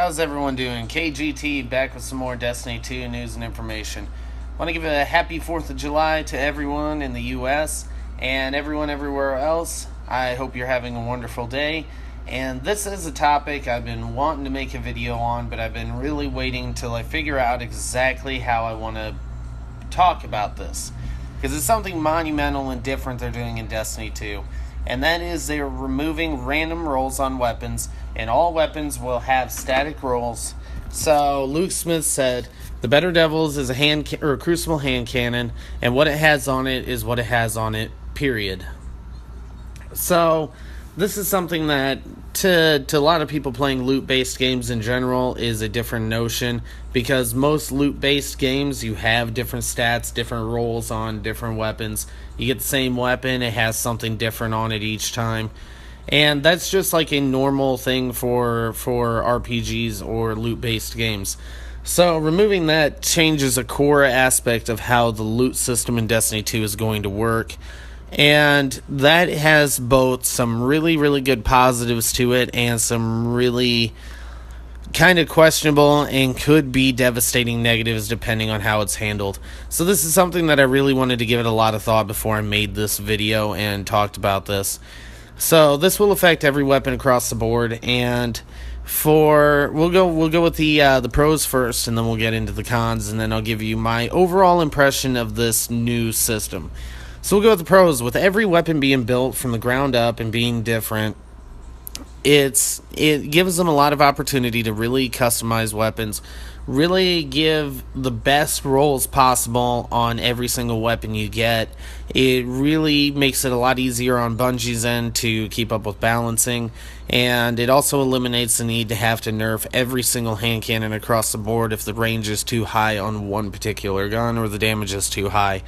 how's everyone doing? KGT back with some more Destiny 2 news and information. I want to give a happy 4th of July to everyone in the US and everyone everywhere else. I hope you're having a wonderful day. And this is a topic I've been wanting to make a video on, but I've been really waiting till I figure out exactly how I want to talk about this. Because it's something monumental and different they're doing in Destiny 2. And that is they're removing random rolls on weapons, and all weapons will have static rolls. So Luke Smith said, the Better Devils is a Crucible hand cannon, and what it has on it is what it has on it, period. So this is something that to a lot of people playing loot-based games in general is a different notion, because most loot-based games you have different stats, different rolls on different weapons. You get the same weapon, it has something different on it each time. And that's just like a normal thing for RPGs or loot-based games. So removing that changes a core aspect of how the loot system in Destiny 2 is going to work. And that has both some really, really good positives to it and some really kind of questionable and could be devastating negatives depending on how it's handled. So this is something that I really wanted to give it a lot of thought before I made this video and talked about this. So this will affect every weapon across the board, and we'll go with the pros first, and then we'll get into the cons, and then I'll give you my overall impression of this new system. So we'll go with the pros. With every weapon being built from the ground up and being different, it gives them a lot of opportunity to really customize weapons, really give the best rolls possible on every single weapon you get. It really makes it a lot easier on Bungie's end to keep up with balancing, and it also eliminates the need to have to nerf every single hand cannon across the board if the range is too high on one particular gun or the damage is too high.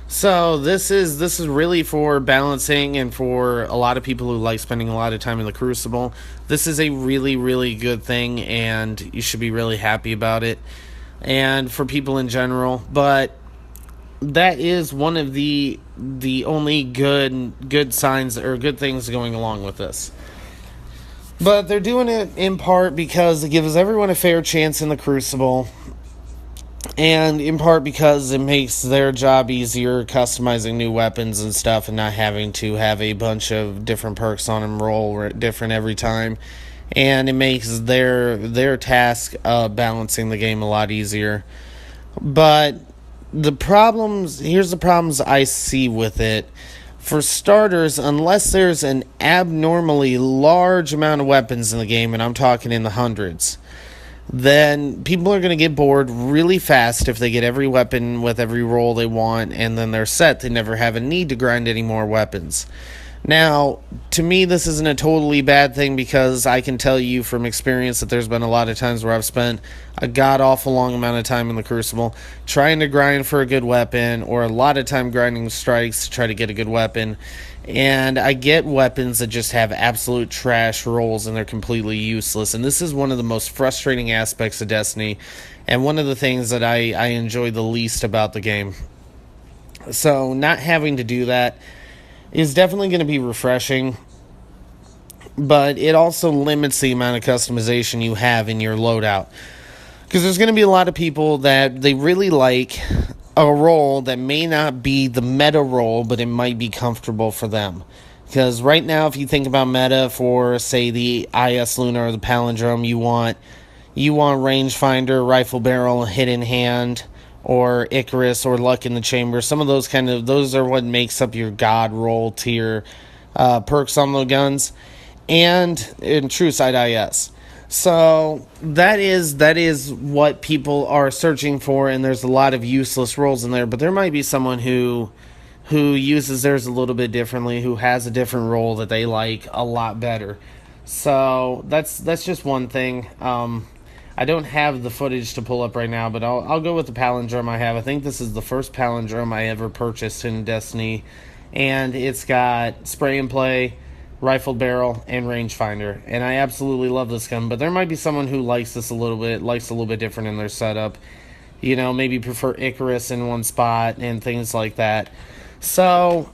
So this is really for balancing, and for a lot of people who like spending a lot of time in the Crucible, this is a really, really good thing, and you should be really happy about it, and for people in general. But that is one of the only good signs or good things going along with this. But they're doing it in part because it gives everyone a fair chance in the Crucible, and in part because it makes their job easier customizing new weapons and stuff and not having to have a bunch of different perks on them roll different every time. And it makes their task of balancing the game a lot easier. But here's the problems I see with it. For starters, unless there's an abnormally large amount of weapons in the game, and I'm talking in the hundreds, then people are going to get bored really fast if they get every weapon with every roll they want, and then they're set. They never have a need to grind any more weapons. Now, to me, this isn't a totally bad thing, because I can tell you from experience that there's been a lot of times where I've spent a god-awful long amount of time in the Crucible trying to grind for a good weapon, or a lot of time grinding strikes to try to get a good weapon, and I get weapons that just have absolute trash rolls and they're completely useless. And this is one of the most frustrating aspects of Destiny, and one of the things that I enjoy the least about the game. So not having to do that is definitely going to be refreshing, but it also limits the amount of customization you have in your loadout, because there's going to be a lot of people that they really like a role that may not be the meta role, but it might be comfortable for them. Because right now, if you think about meta for, say, the IS Luna or the Palindrome, you want rangefinder, rifle barrel, hidden hand, or Icarus, or luck in the chamber. Some of those are what makes up your god roll tier perks on the guns, and in true side IS. So that is what people are searching for, and there's a lot of useless rolls in there. But there might be someone who uses theirs a little bit differently, who has a different role that they like a lot better. So that's just one thing. I don't have the footage to pull up right now, but I'll go with the Palindrome I have. I think this is the first Palindrome I ever purchased in Destiny, and it's got spray and play, rifled barrel, and rangefinder, and I absolutely love this gun. But there might be someone who likes a little bit different in their setup. You know, maybe prefer Icarus in one spot and things like that. So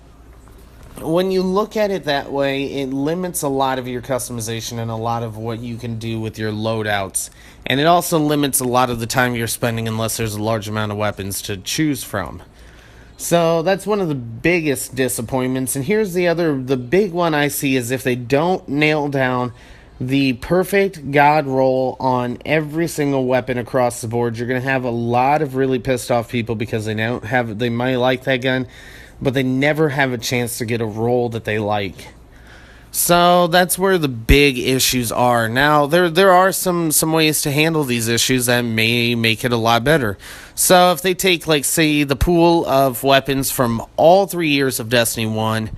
when you look at it that way, it limits a lot of your customization and a lot of what you can do with your loadouts. And it also limits a lot of the time you're spending unless there's a large amount of weapons to choose from. So that's one of the biggest disappointments. And here's the big one I see is if they don't nail down the perfect god roll on every single weapon across the board, you're going to have a lot of really pissed off people because they might like that gun, but they never have a chance to get a roll that they like. So that's where the big issues are. Now, there are some ways to handle these issues that may make it a lot better. So if they take, like, say, the pool of weapons from all 3 years of Destiny 1,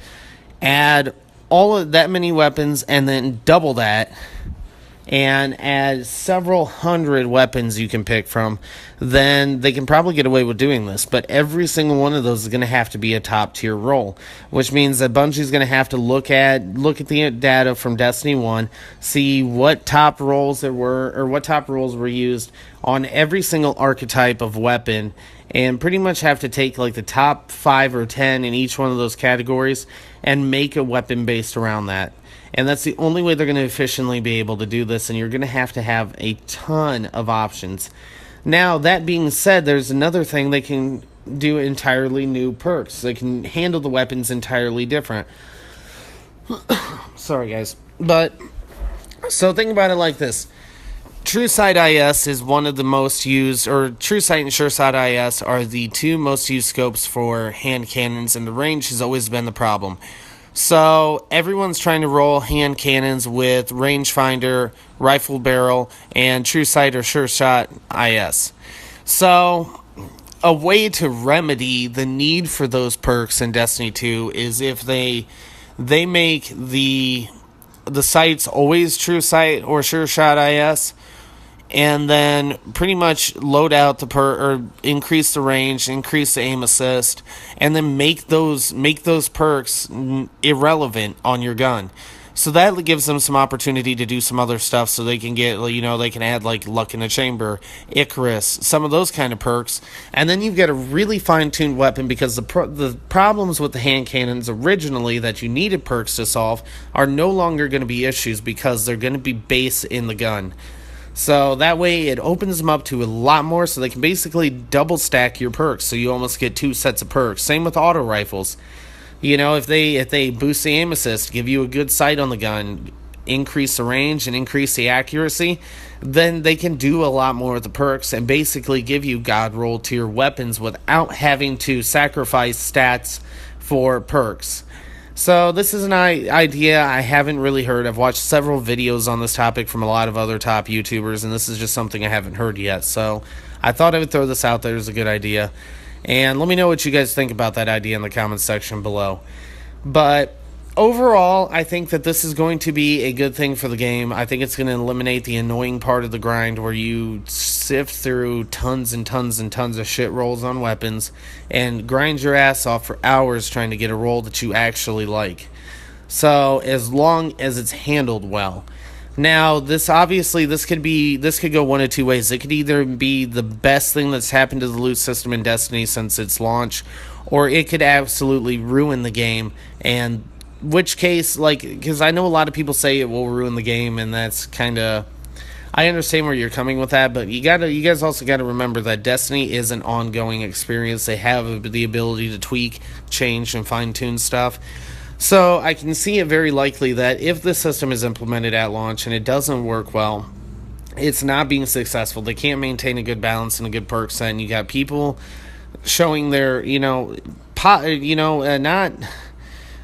add all of that many weapons, and then double that, and add several hundred weapons you can pick from, then they can probably get away with doing this. But every single one of those is going to have to be a top tier roll, which means that Bungie's going to have to look at the data from Destiny 1, see what top rolls there were, or what top rolls were used on every single archetype of weapon, and pretty much have to take like the top 5 or 10 in each one of those categories and make a weapon based around that. And that's the only way they're going to efficiently be able to do this, and you're going to have a ton of options. Now, that being said, there's another thing: they can do entirely new perks. They can handle the weapons entirely different. Sorry, guys. But, so think about it like this. TrueSight IS is one of the most used, or TrueSight and SureSight IS are the two most used scopes for hand cannons, and the range has always been the problem. So everyone's trying to roll hand cannons with rangefinder, rifle barrel, and TrueSight or SureShot IS. So a way to remedy the need for those perks in Destiny 2 is if they make the sights always TrueSight or SureShot IS, and then pretty much load out or increase the range, increase the aim assist, and then make those perks irrelevant on your gun. So that gives them some opportunity to do some other stuff, so they can get, they can add like Luck in the Chamber, Icarus, some of those kind of perks, and then you've got a really fine-tuned weapon, because the problems with the hand cannons originally that you needed perks to solve are no longer going to be issues, because they're going to be base in the gun. So that way it opens them up to a lot more, so they can basically double stack your perks, so you almost get 2 sets of perks. Same with auto rifles. If they boost the aim assist, give you a good sight on the gun, increase the range and increase the accuracy, then they can do a lot more with the perks and basically give you god roll tier weapons without having to sacrifice stats for perks. So this is an idea I haven't really heard. I've watched several videos on this topic from a lot of other top YouTubers, and this is just something I haven't heard yet. So I thought I would throw this out there as a good idea. And let me know what you guys think about that idea in the comments section below. But overall, I think that this is going to be a good thing for the game. I think it's going to eliminate the annoying part of the grind where you sift through tons and tons and tons of shit rolls on weapons and grind your ass off for hours trying to get a roll that you actually like. So as long as it's handled well. Now, this could go one of two ways. It could either be the best thing that's happened to the loot system in Destiny since its launch, or it could absolutely ruin the game, and which case, because I know a lot of people say it will ruin the game, and that's kind of, I understand where you're coming with that, but you guys also gotta remember that Destiny is an ongoing experience. They have the ability to tweak, change, and fine-tune stuff. So I can see it very likely that if this system is implemented at launch and it doesn't work well, it's not being successful. They can't maintain a good balance and a good perk set, and you got people showing their,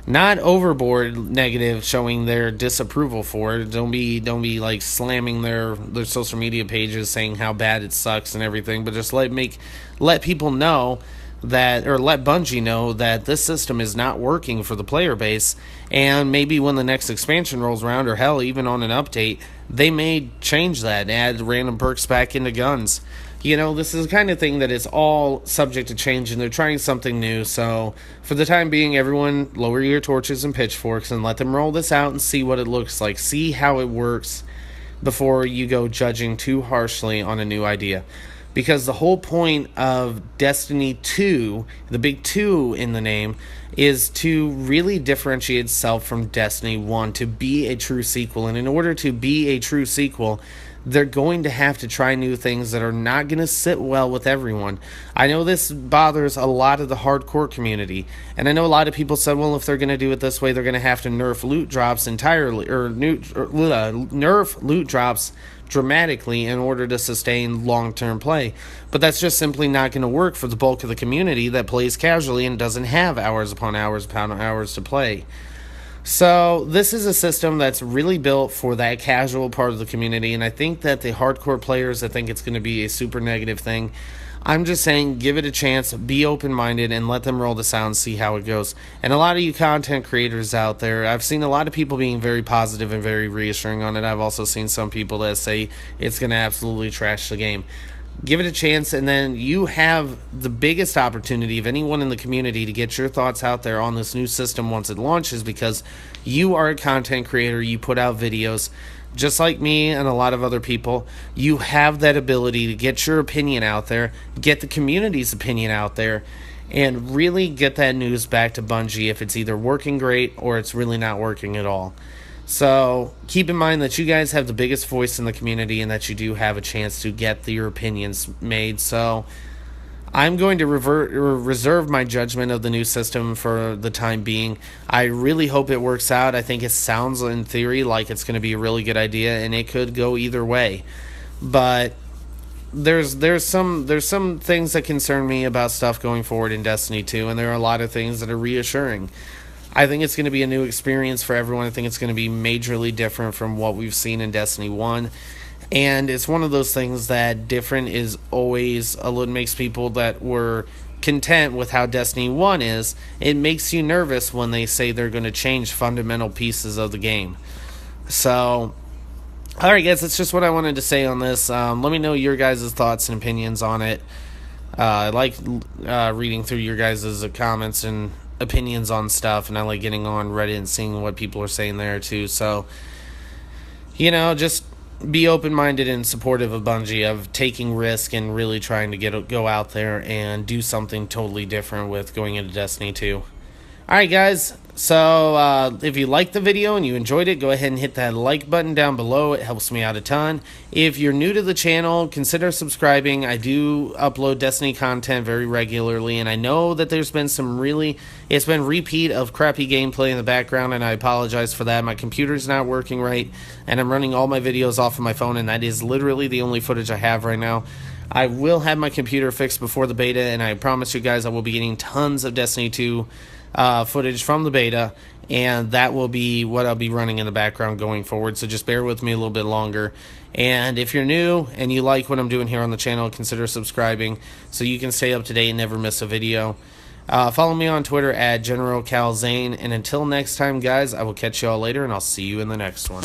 not overboard negative, showing their disapproval for it. Don't be like slamming their social media pages saying how bad it sucks and everything, but just let people know that, or let Bungie know that this system is not working for the player base, and maybe when the next expansion rolls around, or hell, even on an update, they may change that and add random perks back into guns. This is the kind of thing that is all subject to change, and they're trying something new. So for the time being, everyone lower your torches and pitchforks and let them roll this out and see what it looks like. See how it works before you go judging too harshly on a new idea. because the whole point of Destiny 2, the big 2 in the name, is to really differentiate itself from Destiny 1, to be a true sequel. And in order to be a true sequel, they're going to have to try new things that are not going to sit well with everyone. I know this bothers a lot of the hardcore community, and I know a lot of people said, well, if they're going to do it this way, they're going to have to nerf loot drops entirely, or nerf loot drops dramatically in order to sustain long-term play. But that's just simply not going to work for the bulk of the community that plays casually and doesn't have hours upon hours upon hours to play. So this is a system that's really built for that casual part of the community, and I think that the hardcore players that think it's going to be a super negative thing, I'm just saying, give it a chance, be open-minded, and let them roll the sound, see how it goes. And a lot of you content creators out there, I've seen a lot of people being very positive and very reassuring on it. I've also seen some people that say it's going to absolutely trash the game. Give it a chance, and then you have the biggest opportunity of anyone in the community to get your thoughts out there on this new system once it launches, because you are a content creator, you put out videos. Just like me and a lot of other people, you have that ability to get your opinion out there, get the community's opinion out there, and really get that news back to Bungie if it's either working great or it's really not working at all. So keep in mind that you guys have the biggest voice in the community and that you do have a chance to get your opinions made. So I'm going to reserve my judgment of the new system for the time being. I really hope it works out. I think it sounds in theory like it's going to be a really good idea, and it could go either way. But there's some things that concern me about stuff going forward in Destiny 2, and there are a lot of things that are reassuring. I think it's going to be a new experience for everyone. I think it's going to be majorly different from what we've seen in Destiny 1. And it's one of those things that different is always a little, makes people that were content with how Destiny 1 is, it makes you nervous when they say they're going to change fundamental pieces of the game. So, alright guys, that's just what I wanted to say on this. Let me know your guys' thoughts and opinions on it. I like reading through your guys' comments and opinions on stuff, and I like getting on Reddit and seeing what people are saying there too. So, just be open-minded and supportive of Bungie, of taking risk and really trying to go out there and do something totally different with going into Destiny 2. Alright guys, so if you liked the video and you enjoyed it, go ahead and hit that like button down below. It helps me out a ton. If you're new to the channel, consider subscribing. I do upload Destiny content very regularly, and I know that there's been it's been repeat of crappy gameplay in the background, and I apologize for that. My computer's not working right, and I'm running all my videos off of my phone, and that is literally the only footage I have right now. I will have my computer fixed before the beta, and I promise you guys I will be getting tons of Destiny 2 footage from the beta, and that will be what I'll be running in the background going forward. So just bear with me a little bit longer. And if you're new and you like what I'm doing here on the channel, consider subscribing so you can stay up to date and never miss a video. Follow me on Twitter at General Kalzain, and until next time guys, I will catch you all later, and I'll see you in the next one.